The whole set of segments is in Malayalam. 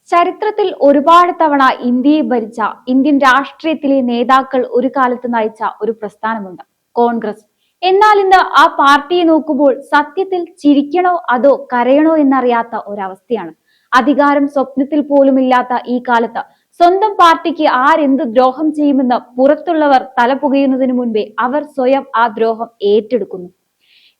ചരിത്രത്തിൽ ഒരുപാട് തവണ ഇന്ത്യയെ ഭരിച്ച ഇന്ത്യൻ രാഷ്ട്രീയത്തിലെ നേതാക്കൾ ഒരു കാലത്ത് നയിച്ച ഒരു പ്രസ്ഥാനമുണ്ട്, കോൺഗ്രസ്. എന്നാൽ ഇന്ന് ആ പാർട്ടിയെ നോക്കുമ്പോൾ സത്യത്തിൽ ചിരിക്കണോ അതോ കരയണോ എന്നറിയാത്ത ഒരവസ്ഥയാണ്. അധികാരം സ്വപ്നത്തിൽ പോലുമില്ലാത്ത ഈ കാലത്ത് സ്വന്തം പാർട്ടിക്ക് ആരെന്ത് ദ്രോഹം ചെയ്യുമെന്ന് പുറത്തുള്ളവർ തലപുകയുന്നതിനു മുൻപേ അവർ സ്വയം ആ ദ്രോഹം ഏറ്റെടുക്കുന്നു.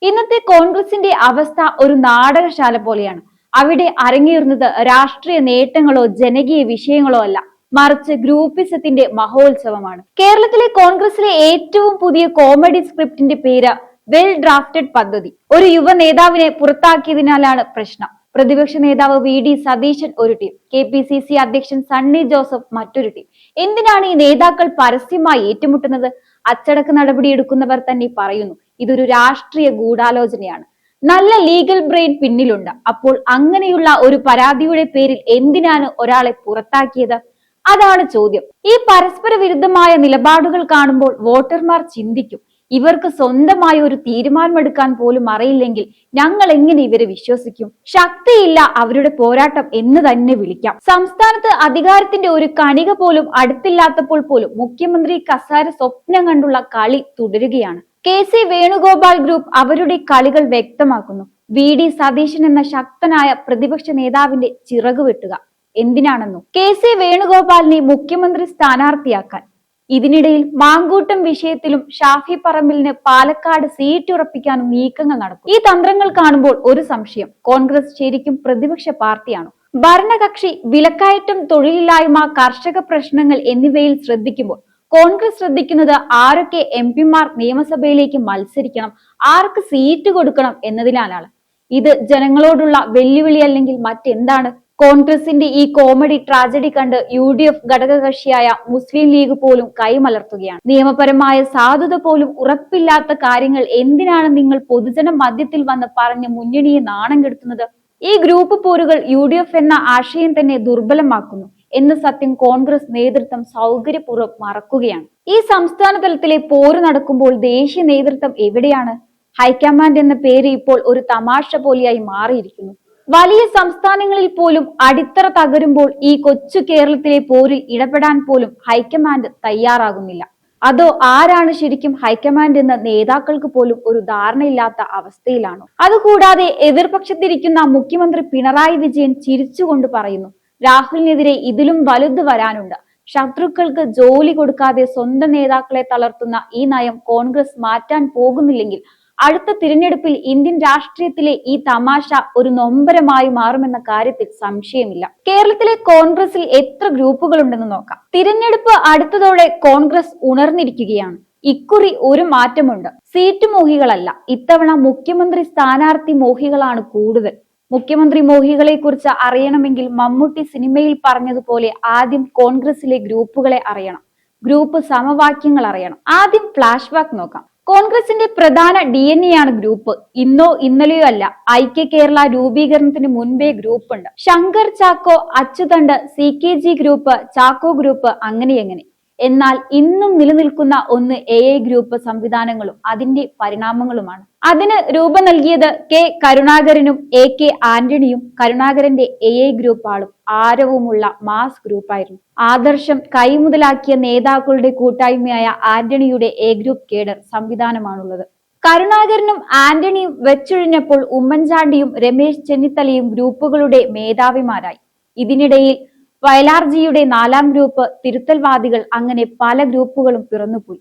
ഇന്നത്തെ കോൺഗ്രസിന്റെ അവസ്ഥ ഒരു നാടകശാല പോലെയാണ്. അവിടെ അരങ്ങേറുന്നത് രാഷ്ട്രീയ നേട്ടങ്ങളോ ജനകീയ വിഷയങ്ങളോ അല്ല, മറിച്ച് ഗ്രൂപ്പിസത്തിന്റെ മഹോത്സവമാണ്. കേരളത്തിലെ കോൺഗ്രസിലെ ഏറ്റവും പുതിയ കോമഡി സ്ക്രിപ്റ്റിന്റെ പേര് വെൽ ഡ്രാഫ്റ്റഡ് പദ്ധതി. ഒരു യുവ നേതാവിനെ പുറത്താക്കിയതിനാലാണ് പ്രശ്നം. പ്രതിപക്ഷ നേതാവ് വി.ഡി. സതീശൻ ഒരു ടീം, കെ.പി.സി.സി അധ്യക്ഷൻ സണ്ണി ജോസഫ് മറ്റൊരു ടീം. എന്തിനാണ് ഈ നേതാക്കൾ പരസ്യമായി ഏറ്റുമുട്ടുന്നത്? അച്ചടക്ക നടപടിയെടുക്കുന്നവർ തന്നെ പറയുന്നു ഇതൊരു രാഷ്ട്രീയ ഗൂഢാലോചനയാണ്. നല്ല ലീഗൽ ബ്രെയിൻ പിന്നിലുണ്ട്. അപ്പോൾ അങ്ങനെയുള്ള ഒരു പരാതിയുടെ പേരിൽ എന്തിനാണ് ഒരാളെ പുറത്താക്കിയത്? അതാണ് ചോദ്യം. ഈ പരസ്പര വിരുദ്ധമായ നിലപാടുകൾ കാണുമ്പോൾ വോട്ടർമാർ ചിന്തിക്കും, ഇവർക്ക് സ്വന്തമായി ഒരു തീരുമാനമെടുക്കാൻ പോലും അറിയില്ലെങ്കിൽ ഞങ്ങൾ എങ്ങനെ ഇവരെ വിശ്വസിക്കും? ശക്തിയില്ല അവരുടെ പോരാട്ടം എന്ന് തന്നെ വിളിക്കാം. സംസ്ഥാനത്ത് അധികാരത്തിന്റെ ഒരു കണിക പോലും അടുത്തില്ലാത്തപ്പോൾ പോലും മുഖ്യമന്ത്രി കസാര സ്വപ്നം കണ്ടുള്ള കളി തുടരുകയാണ്. കെ.സി. വേണുഗോപാൽ ഗ്രൂപ്പ് അവരുടെ കളികൾ വ്യക്തമാക്കുന്നു. വി.ഡി. സതീശൻ എന്ന ശക്തനായ പ്രതിപക്ഷ നേതാവിന്റെ ചിറക് വെട്ടുക എന്തിനാണെന്നോ? കെ.സി. വേണുഗോപാലിനെ മുഖ്യമന്ത്രി സ്ഥാനാർത്ഥിയാക്കാൻ. ഇതിനിടയിൽ മാങ്കൂട്ടം വിഷയത്തിലും ഷാഫി പറമ്പിലിന് പാലക്കാട് സീറ്റ് ഉറപ്പിക്കാനും നീക്കങ്ങൾ നടക്കും. ഈ തന്ത്രങ്ങൾ കാണുമ്പോൾ ഒരു സംശയം, കോൺഗ്രസ് ശരിക്കും പ്രതിപക്ഷ പാർട്ടിയാണോ? ഭരണകക്ഷി വിലക്കയറ്റം, തൊഴിലില്ലായ്മ, കർഷക പ്രശ്നങ്ങൾ എന്നിവയിൽ ശ്രദ്ധിക്കുമ്പോൾ കോൺഗ്രസ് ശ്രദ്ധിക്കുന്നത് ആരൊക്കെ എം.പിമാർ നിയമസഭയിലേക്ക് മത്സരിക്കണം, ആർക്ക് സീറ്റ് കൊടുക്കണം എന്നതിനാലാണ്. ഇത് ജനങ്ങളോടുള്ള വെല്ലുവിളി അല്ലെങ്കിൽ മറ്റെന്താണ്? കോൺഗ്രസിന്റെ ഈ കോമഡി ട്രാജഡി കണ്ട് UDF ഘടകകക്ഷിയായ മുസ്ലിം ലീഗ് പോലും കൈമലർത്തുകയാണ്. നിയമപരമായ സാധുത പോലും ഉറപ്പില്ലാത്ത കാര്യങ്ങൾ എന്തിനാണ് നിങ്ങൾ പൊതുജന മധ്യത്തിൽ വന്ന് പറഞ്ഞ് മുന്നണിയെ നാണം കെടുത്തുന്നത്? ഈ ഗ്രൂപ്പ് പോരുകൾ UDF എന്ന ആശയം തന്നെ ദുർബലമാക്കുന്നു എന്ന സത്യം കോൺഗ്രസ് നേതൃത്വം സൗകര്യപൂർവ്വം മറക്കുകയാണ്. ഈ സംസ്ഥാന തലത്തിലെ പോര് നടക്കുമ്പോൾ ദേശീയ നേതൃത്വം എവിടെയാണ്? ഹൈക്കമാൻഡ് എന്ന പേര് ഇപ്പോൾ ഒരു തമാശ പോലെയായി മാറിയിരിക്കുന്നു. വലിയ സംസ്ഥാനങ്ങളിൽ പോലും അടിത്തറ തകരുമ്പോൾ ഈ കൊച്ചു കേരളത്തിലെ പോരിൽ ഇടപെടാൻ പോലും ഹൈക്കമാൻഡ് തയ്യാറാകുന്നില്ല. അതോ ആരാണ് ശരിക്കും ഹൈക്കമാൻഡ് എന്ന് നേതാക്കൾക്ക് പോലും ഒരു ധാരണയില്ലാത്ത അവസ്ഥയിലാണോ? അതുകൂടാതെ എതിർപക്ഷത്തിരിക്കുന്ന മുഖ്യമന്ത്രി പിണറായി വിജയൻ ചിരിച്ചുകൊണ്ട് പറയുന്നു, രാഹുലിനെതിരെ ഇതിലും വലുത് വരാനുണ്ട്. ശത്രുക്കൾക്ക് ജോലി കൊടുക്കാതെ സ്വന്തം നേതാക്കളെ തളർത്തുന്ന ഈ നയം കോൺഗ്രസ് മാറ്റാൻ പോകുന്നില്ലെങ്കിൽ അടുത്ത തിരഞ്ഞെടുപ്പിൽ ഇന്ത്യൻ രാഷ്ട്രീയത്തിലെ ഈ തമാശ ഒരു നൊമ്പരമായി മാറുമെന്ന കാര്യത്തിൽ സംശയമില്ല. കേരളത്തിലെ കോൺഗ്രസിൽ എത്ര ഗ്രൂപ്പുകൾ ഉണ്ടെന്ന് നോക്കാം. തിരഞ്ഞെടുപ്പ് അടുത്തതോടെ കോൺഗ്രസ് ഉണർന്നിരിക്കുകയാണ്. ഇക്കുറി ഒരു മാറ്റമുണ്ട്. സീറ്റ് മോഹികളല്ല, ഇത്തവണ മുഖ്യമന്ത്രി സ്ഥാനാർത്ഥി മോഹികളാണ് കൂടുതൽ. മുഖ്യമന്ത്രി മോഹികളെ കുറിച്ച് അറിയണമെങ്കിൽ മമ്മൂട്ടി സിനിമയിൽ പറഞ്ഞതുപോലെ ആദ്യം കോൺഗ്രസിലെ ഗ്രൂപ്പുകളെ അറിയണം, ഗ്രൂപ്പ് സമവാക്യങ്ങൾ അറിയണം. ആദ്യം ഫ്ലാഷ് ബാക്ക് നോക്കാം. കോൺഗ്രസിന്റെ പ്രധാന DNA ആണ് ഗ്രൂപ്പ്. ഇന്നോ ഇന്നലെയോ അല്ല, ഐക്യ കേരള രൂപീകരണത്തിന് മുൻപേ ഗ്രൂപ്പ് ഉണ്ട്. ശങ്കർ ചാക്കോ, അച്യുതണ്ട്, CKG ഗ്രൂപ്പ്, ചാക്കോ ഗ്രൂപ്പ്, അങ്ങനെ. എന്നാൽ ഇന്നും നിലനിൽക്കുന്ന ഒന്ന് AI ഗ്രൂപ്പ് സംവിധാനങ്ങളും അതിന്റെ പരിണാമങ്ങളുമാണ്. അതിന് രൂപം നൽകിയത് കെ കരുണാകരനും AK ആന്റണിയും. കരുണാകരന്റെ AI ഗ്രൂപ്പ് ആളും ആരവുമുള്ള മാസ് ഗ്രൂപ്പായിരുന്നു. ആദർശം കൈമുതലാക്കിയ നേതാക്കളുടെ കൂട്ടായ്മയായ ആന്റണിയുടെ A ഗ്രൂപ്പ് കേഡർ സംവിധാനമാണുള്ളത്. കരുണാകരനും ആന്റണിയും വെച്ചൊഴിഞ്ഞപ്പോൾ ഉമ്മൻചാണ്ടിയും രമേശ് ചെന്നിത്തലയും ഗ്രൂപ്പുകളുടെ മേധാവിമാരായി. ഇതിനിടയിൽ വയലാർജിയുടെ 4ാം ഗ്രൂപ്പ്, തിരുത്തൽവാദികൾ, അങ്ങനെ പല ഗ്രൂപ്പുകളും പിറന്നുപോയി.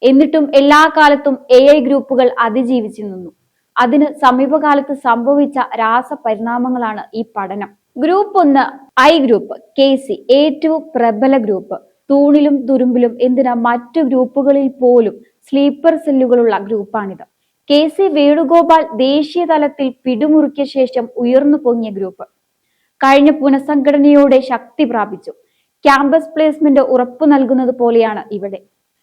എന്നിട്ടും എല്ലാ കാലത്തും AI ഗ്രൂപ്പുകൾ അതിജീവിച്ചു നിന്നു. അതിന് സമീപകാലത്ത് സംഭവിച്ച രാസപരിണാമങ്ങളാണ് ഈ പഠനം. ഗ്രൂപ്പ് 1 I ഗ്രൂപ്പ്, KC, ഏറ്റവും പ്രബല ഗ്രൂപ്പ്. തൂണിലും തുരുമ്പിലും എന്തിനാ മറ്റു ഗ്രൂപ്പുകളിൽ പോലും സ്ലീപ്പർ സെല്ലുകളുള്ള ഗ്രൂപ്പാണിത്. KC വേണുഗോപാൽ ദേശീയ തലത്തിൽ പിടിമുറുക്കിയ ശേഷം ഉയർന്നു പൊങ്ങിയ ഗ്രൂപ്പ്. കഴിഞ്ഞ പുനഃസംഘടനയോടെ ശക്തി പ്രാപിച്ചു. ക്യാമ്പസ് പ്ലേസ്മെന്റ് ഉറപ്പു നൽകുന്നത് പോലെയാണ് ഇവിടെ.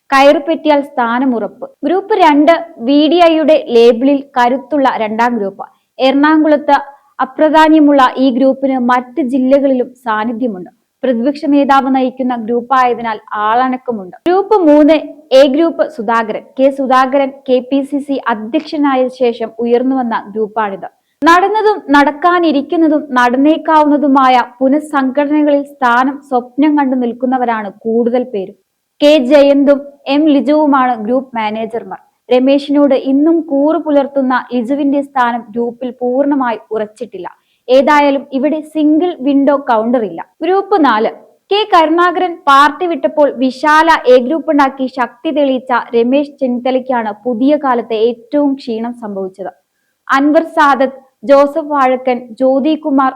കയറുപറ്റിയാൽ സ്ഥാനം ഉറപ്പ്. ഗ്രൂപ്പ് 2 VDIയുടെ ലേബിളിൽ കരുത്തുള്ള 2ാം ഗ്രൂപ്പ്. എറണാകുളത്ത് അപ്രാധാന്യമുള്ള ഈ ഗ്രൂപ്പിന് മറ്റ് ജില്ലകളിലും സാന്നിധ്യമുണ്ട്. പ്രതിപക്ഷ നേതാവ് നയിക്കുന്ന ഗ്രൂപ്പായതിനാൽ ആളനക്കമുണ്ട്. Group 3 A group, Sudhakaran. Sudhakaran KPCC അധ്യക്ഷനായ ശേഷം ഉയർന്നു വന്ന ഗ്രൂപ്പാണിത്. നടന്നതും നടക്കാനിരിക്കുന്നതും നടന്നേക്കാവുന്നതുമായ പുനഃസംഘടനകളിൽ സ്ഥാനം സ്വപ്നം കണ്ടു നിൽക്കുന്നവരാണ് കൂടുതൽ പേരും. കെ ജയന്തും എം ലിജുവുമാണ് ഗ്രൂപ്പ് മാനേജർമാർ. രമേശിനോട് ഇന്നും കൂറു പുലർത്തുന്ന ലിജുവിന്റെ സ്ഥാനം ഗ്രൂപ്പിൽ പൂർണ്ണമായി ഉറച്ചിട്ടില്ല. ഏതായാലും ഇവിടെ സിംഗിൾ വിൻഡോ കൗണ്ടർ ഇല്ല. ഗ്രൂപ്പ് 4. കെ കരുണാകരൻ പാർട്ടി വിട്ടപ്പോൾ വിശാല എ ഗ്രൂപ്പ് ഉണ്ടാക്കി ശക്തി തെളിയിച്ച രമേശ് ചെന്നിത്തലയ്ക്കാണ് പുതിയ കാലത്തെ ഏറ്റവും ക്ഷീണം സംഭവിച്ചത്. അൻവർ സാദത്ത്, ജോസഫ് വാഴക്കൻ, ജ്യോതി കുമാർ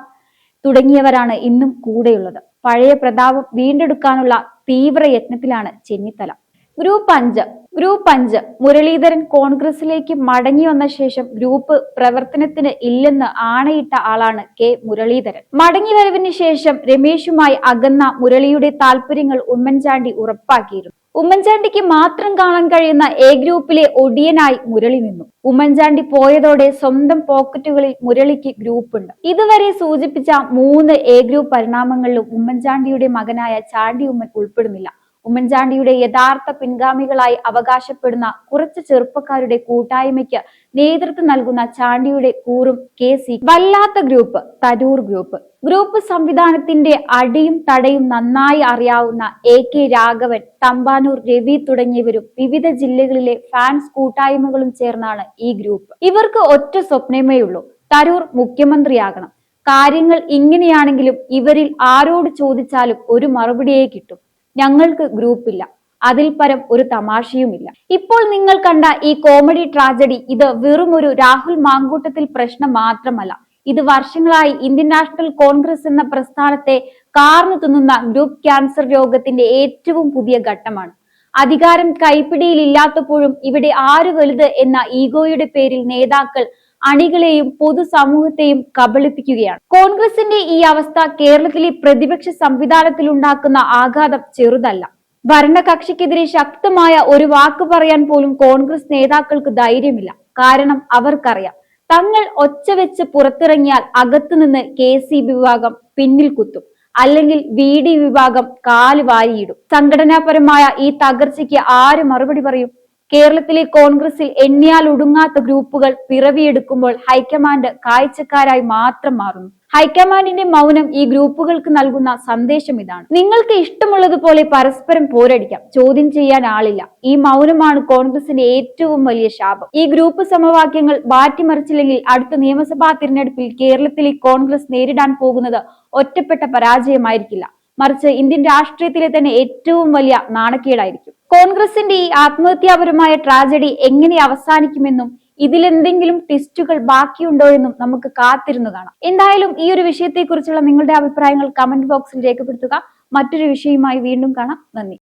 തുടങ്ങിയവരാണ് ഇന്നും കൂടെയുള്ളത്. പഴയ പ്രതാപം വീണ്ടെടുക്കാനുള്ള തീവ്ര യത്നത്തിലാണ് ചെന്നിത്തല. ഗ്രൂപ്പ് 5 മുരളീധരൻ കോൺഗ്രസിലേക്ക് മടങ്ങി വന്ന ശേഷം ഗ്രൂപ്പ് പ്രവർത്തനത്തിന് ഇല്ലെന്ന് ആണയിട്ട ആളാണ് കെ മുരളീധരൻ. മടങ്ങിവരവിന് ശേഷം രമേശുമായി അകന്ന മുരളിയുടെ താല്പര്യങ്ങൾ ഉമ്മൻചാണ്ടി ഉറപ്പാക്കിയിരുന്നു. ഉമ്മൻചാണ്ടിക്ക് മാത്രം കാണാൻ കഴിയുന്ന എ ഗ്രൂപ്പിലെ ഒടിയനായി മുരളി നിന്നു. ഉമ്മൻചാണ്ടി പോയതോടെ സ്വന്തം പോക്കറ്റുകളിൽ മുരളിക്ക് ഗ്രൂപ്പുണ്ട്. ഇതുവരെ സൂചിപ്പിച്ച 3 എ ഗ്രൂപ്പ് പരിണാമങ്ങളിലും ഉമ്മൻചാണ്ടിയുടെ മകനായ ചാണ്ടി ഉമ്മൻ ഉൾപ്പെടുന്നില്ല. ഉമ്മൻചാണ്ടിയുടെ യഥാർത്ഥ പിൻഗാമികളായി അവകാശപ്പെടുന്ന കുറച്ച് ചെറുപ്പക്കാരുടെ കൂട്ടായ്മയ്ക്ക് നേതൃത്വം നൽകുന്ന ചാണ്ടിയുടെ കൂറും കേസി വല്ലാത്ത ഗ്രൂപ്പ് തരൂർ ഗ്രൂപ്പ്. ഗ്രൂപ്പ് സംവിധാനത്തിന്റെ അടിയും തടയും നന്നായി അറിയാവുന്ന എ കെ രാഘവൻ, തമ്പാനൂർ രവി തുടങ്ങിയവരും വിവിധ ജില്ലകളിലെ ഫാൻസ് കൂട്ടായ്മകളും ചേർന്നാണ് ഈ ഗ്രൂപ്പ്. ഇവർക്ക് ഒറ്റ സ്വപ്നമേ ഉള്ളൂ, തരൂർ മുഖ്യമന്ത്രിയാകണം. കാര്യങ്ങൾ ഇങ്ങനെയാണെങ്കിലും ഇവരിൽ ആരോട് ചോദിച്ചാലും ഒരു മറുപടിയേ കിട്ടും: ഞങ്ങൾക്ക് ഗ്രൂപ്പില്ല. അതിൽ പരം ഒരു തമാശയുമില്ല. ഇപ്പോൾ നിങ്ങൾ കണ്ട ഈ കോമഡി ട്രാജഡി ഇത് വെറും ഒരു രാഹുൽ മാങ്കൂട്ടത്തിൽ പ്രശ്നം മാത്രമല്ല. ഇത് വർഷങ്ങളായി ഇന്ത്യൻ നാഷണൽ കോൺഗ്രസ് എന്ന പ്രസ്ഥാനത്തെ കാർന്നു തിന്നുന്ന ഗ്രൂപ്പ് ക്യാൻസർ രോഗത്തിന്റെ ഏറ്റവും പുതിയ ഘട്ടമാണ്. അധികാരം കൈപ്പിടിയിലില്ലാത്തപ്പോഴും ഇവിടെ ആര് വലുത് എന്ന ഈഗോയുടെ പേരിൽ നേതാക്കൾ അണികളെയും പൊതുസമൂഹത്തെയും കബളിപ്പിക്കുകയാണ്. കോൺഗ്രസിന്റെ ഈ അവസ്ഥ കേരളത്തിലെ പ്രതിപക്ഷ സംവിധാനത്തിൽ ഉണ്ടാക്കുന്ന ആഘാതം ചെറുതല്ല. ഭരണകക്ഷിക്കെതിരെ ശക്തമായ ഒരു വാക്ക് പറയാൻ പോലും കോൺഗ്രസ് നേതാക്കൾക്ക് ധൈര്യമില്ല. കാരണം അവർക്കറിയാം, തങ്ങൾ ഒച്ച വെച്ച് പുറത്തിറങ്ങിയാൽ അകത്തുനിന്ന് KCB വിഭാഗം പിന്നിൽ കുത്തും, അല്ലെങ്കിൽ VD വിഭാഗം കാല് വാരിയിടും. സംഘടനാപരമായ ഈ തകർച്ചയ്ക്ക് ആര് മറുപടി പറയും? കേരളത്തിലെ കോൺഗ്രസിൽ എണ്ണിയാൽ ഒടുങ്ങാത്ത ഗ്രൂപ്പുകൾ പിറവിയെടുക്കുമ്പോൾ ഹൈക്കമാൻഡ് കാഴ്ചക്കാരായി മാത്രം മാറുന്നു. ഹൈക്കമാൻഡിന്റെ മൗനം ഈ ഗ്രൂപ്പുകൾക്ക് നൽകുന്ന സന്ദേശം ഇതാണ്: നിങ്ങൾക്ക് ഇഷ്ടമുള്ളതുപോലെ പരസ്പരം പോരടിക്കാം, ചോദ്യം ചെയ്യാൻ ആളില്ല. ഈ മൗനമാണ് കോൺഗ്രസിന്റെ ഏറ്റവും വലിയ ശാപം. ഈ ഗ്രൂപ്പ് സമവാക്യങ്ങൾ മാറ്റിമറിച്ചില്ലെങ്കിൽ അടുത്ത നിയമസഭാ തിരഞ്ഞെടുപ്പിൽ കേരളത്തിലെ കോൺഗ്രസ് നേരിടാൻ പോകുന്നത് ഒറ്റപ്പെട്ട പരാജയമായിരിക്കില്ല, മറിച്ച് ഇന്ത്യൻ രാഷ്ട്രീയത്തിലെ തന്നെ ഏറ്റവും വലിയ നാണക്കേടായിരിക്കും. കോൺഗ്രസിന്റെ ഈ ആത്മഹത്യാപരമായ ട്രാജഡി എങ്ങനെ അവസാനിക്കുമെന്നും ഇതിലെന്തെങ്കിലും ട്വിസ്റ്റുകൾ ബാക്കിയുണ്ടോ എന്നും നമുക്ക് കാത്തിരുന്നു കാണാം. എന്തായാലും ഈ ഒരു വിഷയത്തെക്കുറിച്ചുള്ള നിങ്ങളുടെ അഭിപ്രായങ്ങൾ കമന്റ് ബോക്സിൽ രേഖപ്പെടുത്തുക. മറ്റൊരു വിഷയവുമായി വീണ്ടും കാണാം. നന്ദി.